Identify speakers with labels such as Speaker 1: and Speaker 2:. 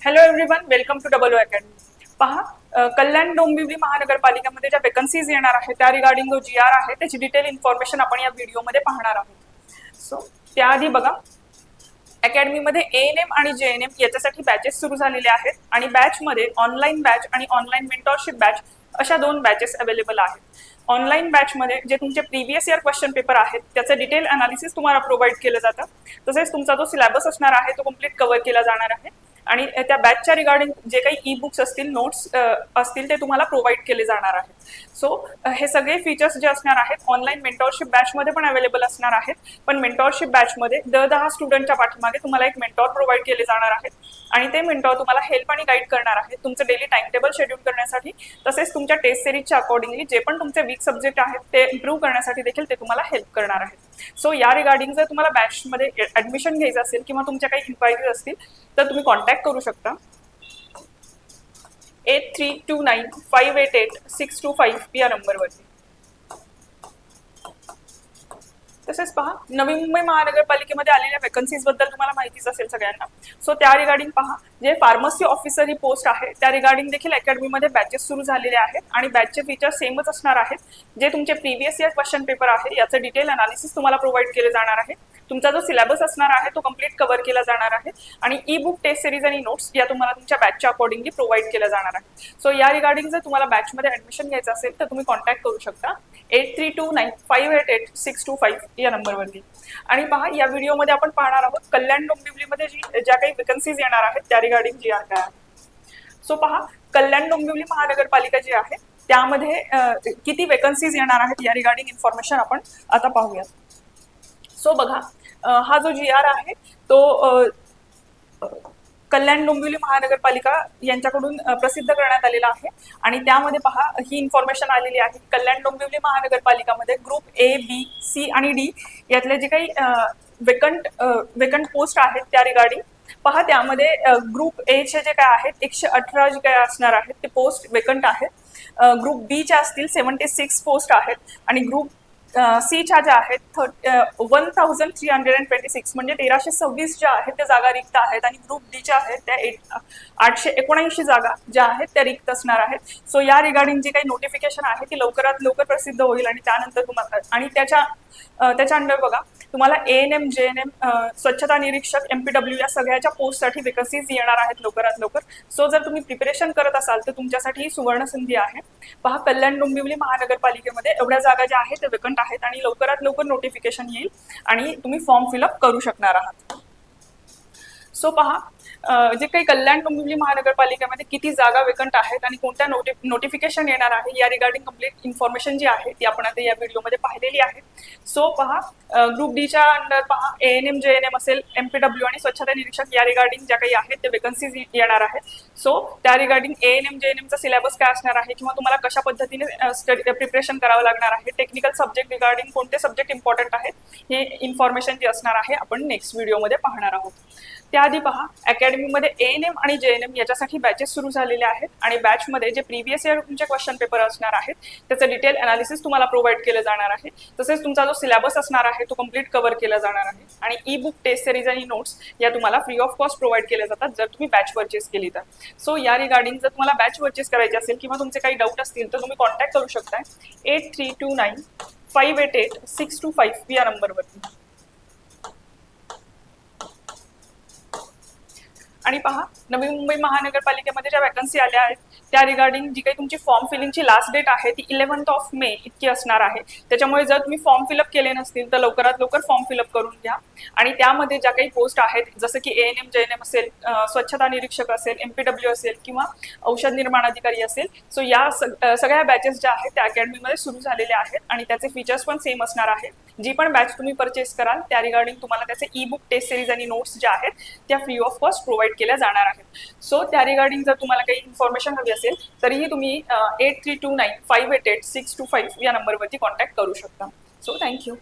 Speaker 1: Hello everyone, welcome to double O academy. पहा, कल्याण डोंबिवली महानगरपालिकेमध्ये ज्या vacancies येणार आहेत त्या रिगार्डिंग जो जी आर आहे त्याची डिटेल इन्फॉर्मेशन आपण या व्हिडिओमध्ये पाहणार आहोत. सो त्याआधी बघा, अकॅडमीमध्ये एएनएम आणि जेएनएम याच्यासाठी बॅचेस सुरू झालेले आहेत आणि बॅचमध्ये ऑनलाईन बॅच आणि ऑनलाईन मेंटॉरशिप बॅच अशा दोन बॅचेस अवेलेबल आहेत. ऑनलाईन बॅचमध्ये जे तुमचे प्रिव्हियस इयर क्वेश्चन पेपर आहेत त्याचं डिटेल अनालिसिस तुम्हाला प्रोव्हाइड केलं जातं. तसेच तुमचा जो सिलेबस असणार आहे तो कम्प्लीट कव्हर केला जाणार आहे आणि त्या बॅचच्या रिगार्डिंग जे काही ई बुक्स असतील, नोट्स असतील ते तुम्हाला प्रोव्हाइड केले जाणार आहेत. सो हे सगळे फीचर्स जे असणार आहेत ऑनलाईन मेंटॉरशिप बॅचमध्ये पण अवेलेबल असणार आहेत. पण मेंटॉरशिप बॅचमध्ये 10 स्टुडंटच्या पाठीमागे तुम्हाला एक मेंटॉर प्रोव्हाइड केले जाणार आहेत आणि ते मेंटॉर तुम्हाला हेल्प आणि गाईड करणार आहेत तुमचं डेली टाइम टेबल शेड्यूल करण्यासाठी. तसेच तुमच्या टेस्ट सिरीजच्या अकॉर्डिंगली जे पण तुमचे वीक सब्जेक्ट आहेत ते इम्प्रूव्ह करण्यासाठी देखील ते तुम्हाला हेल्प करणार आहेत. सो या रिगार्डिंग जर तुम्हाला बॅचमध्ये ऍडमिशन घ्यायचं असेल किंवा तुमच्या काही इन्क्वायरीज असतील तर तुम्ही कॉन्टॅक्ट करू शकता 8329588625 या नंबरवरती. तसेच पहा, नवी मुंबई महानगरपालिकेमध्ये आलेल्या वेकन्सीज बद्दल तुम्हाला माहितीच असेल सगळ्यांना. सो त्या रिगार्डिंग पहा, जे फार्मसी ऑफिसर ही पोस्ट आहे त्या रिगार्डिंग देखील अकॅडमीमध्ये बॅचेस सुरू झालेले आहेत आणि बॅचचे फीचर्स सेमच असणार आहेत. जे तुमचे प्रिव्हियस इयर क्वेश्चन पेपर आहे याचं डिटेल अनालिसिस तुम्हाला प्रोव्हाइड केले जाणार आहे. तुमचा जो सिलेबस असणार आहे तो कम्प्लीट कव्हर केला जाणार आहे आणि ई बुक, टेस्ट सिरीज आणि नोट्स या तुम्हाला तुमच्या बॅचच्या अकॉर्डिंगली प्रोव्हाइड केल्या जाणार आहे. सो या रिगार्डिंग जर तुम्हाला बॅचमध्ये ऍडमिशन घ्यायचं असेल तर तुम्ही कॉन्टॅक्ट करू शकता 8329588625 या नंबरवरती. आणि पहा, या व्हिडिओमध्ये आपण पाहणार आहोत कल्याण डोंबिवलीमध्ये ज्या काही वेकन्सीज येणार आहेत त्या रिगार्डिंग जी आहे. सो पहा, कल्याण डोंबिवली महानगरपालिका जी आहे त्यामध्ये किती वेकन्सीज येणार आहेत या रिगार्डिंग इन्फॉर्मेशन आपण आता पाहूयात. सो बघा, हा जो जी आर आहे तो कल्याण डोंबिवली महानगरपालिका यांच्याकडून प्रसिद्ध करण्यात आलेला आहे आणि त्यामध्ये पहा, ही इन्फॉर्मेशन आलेली आहे. कल्याण डोंबिवली महानगरपालिकामध्ये ग्रुप ए, बी, सी आणि डी यातले जे काही वेकंट पोस्ट आहेत त्या रिगार्डिंग पहा, त्यामध्ये ग्रुप ए चे जे काय आहेत 118 जे काय असणार आहेत ते पोस्ट वेकंट आहेत. ग्रुप बी च्या असतील 76 पोस्ट आहेत आणि ग्रुप सी च्या ज्या आहेत 1326 म्हणजे 1326 ज्या आहेत त्या जागा रिक्त आहेत आणि ग्रुप डी च्या आहेत त्या 879 जागा ज्या आहेत त्या रिक्त असणार आहेत. सो या रिगार्डिंग जी काही नोटिफिकेशन आहे ती लवकरात लवकर प्रसिद्ध होईल आणि त्यानंतर तुम्हाला आणि त्याच्या अंडर बघा, तुम्हाला एएनएम, जेएनएम, स्वच्छता निरीक्षक, एमपीडब्ल्यू या सगळ्याच्या पोस्टसाठी वेकन्सीज येणार आहेत लवकरात लवकर. सो जर तुम्ही प्रिपरेशन करत असाल तर तुमच्यासाठी ही सुवर्ण संधी आहे. पहा, कल्याण डोंबिवली महानगरपालिकेमध्ये एवढ्या जागा ज्या आहेत त्या वेकंट आहेत आणि लवकरात लवकर नोटिफिकेशन येईल आणि तुम्ही फॉर्म फिलअप करू शकणार आहात. सो पहा, जे काही कल्याण डोंबिवली महानगरपालिकेमध्ये किती जागा वेकंट आहेत आणि कोणत्या नोटिफिकेशन येणार आहे या रिगार्डिंग कम्प्लीट इन्फॉर्मेशन जी आहे ती आपण आता या व्हिडिओमध्ये पाहिलेली आहे. सो पहा, ग्रुप डीच्या अंडर पहा एएनएम, जेएनएम असेल, एमपीडब्ल्यू आणि स्वच्छता निरीक्षक या रिगार्डिंग ज्या काही आहेत ते वेकन्सीज येणार आहेत. सो त्या रिगार्डिंग एएनएम, जेएनएमचा सिलेबस काय असणार आहे किंवा तुम्हाला कशा पद्धतीने प्रिपरेशन करावं लागणार आहे, टेक्निकल सब्जेक्ट रिगार्डिंग कोणते सब्जेक्ट इम्पॉर्टंट आहेत, हे इन्फॉर्मेशन जी असणार आहे आपण नेक्स्ट व्हिडिओमध्ये पाहणार आहोत. त्याआधी पहा, अकॅडमीमध्ये एएनएम आणि जेएनएम याच्यासाठी बॅचेस सुरू झालेले आहेत आणि बॅचमध्ये जे प्रिव्हियस इयर तुमचे क्वेश्चन पेपर असणार आहेत त्याचं डिटेल अनालिसिस तुम्हाला प्रोव्हाइड केलं जाणार आहे. तसेच तुमचा जो सिलेबस असणार आहे तो कम्प्लीट कव्हर केला जाणार आहे आणि ई बुक, टेस्ट सिरीज आणि नोट्स या तुम्हाला फ्री ऑफ कॉस्ट प्रोव्हाइड केल्या जातात जर तुम्ही बॅच परचेस केली तर. सो या रिगार्डिंग जर तुम्हाला बॅच परचेस करायची असेल किंवा तुमचे काही डाऊट असतील तर तुम्ही कॉन्टॅक्ट करू शकता 8329588625 या नंबरवरती. आणि पहा, नवी मुंबई महानगरपालिकेमध्ये ज्या वॅकन्सी आल्या आहेत त्या रिगार्डिंग जी काही तुमची फॉर्म फिलिंगची लास्ट डेट आहे ती 11 मे इतकी असणार आहे. त्याच्यामुळे जर तुम्ही फॉर्म फिलअप केले नसतील तर लवकरात लवकर फॉर्म फिलअप करून घ्या. आणि त्यामध्ये ज्या काही पोस्ट आहेत जसं की एएनएम, जेएनएम असेल, स्वच्छता निरीक्षक असेल, एमपीडब्ल्यू असेल किंवा औषध निर्माण अधिकारी असेल, सो या सगळ्या बॅचेस ज्या आहेत त्या अकॅडमीमध्ये सुरू झालेल्या आहेत आणि त्याचे फीचर्स पण सेम असणार आहे. जी पण बॅच तुम्ही परचेस कराल त्या रिगार्डिंग तुम्हाला त्याचे ई बुक, टेस्ट सिरीज आणि नोट्स ज्या आहेत त्या फ्री ऑफ कॉस्ट प्रोव्हाइड केल्या जाणार आहेत. सो त्या रिगार्डिंग जर तुम्हाला काही इन्फॉर्मेशन हवी असेल तरीही तुम्ही 8329588625 या नंबरवरती कॉन्टॅक्ट करू शकता. So thank you.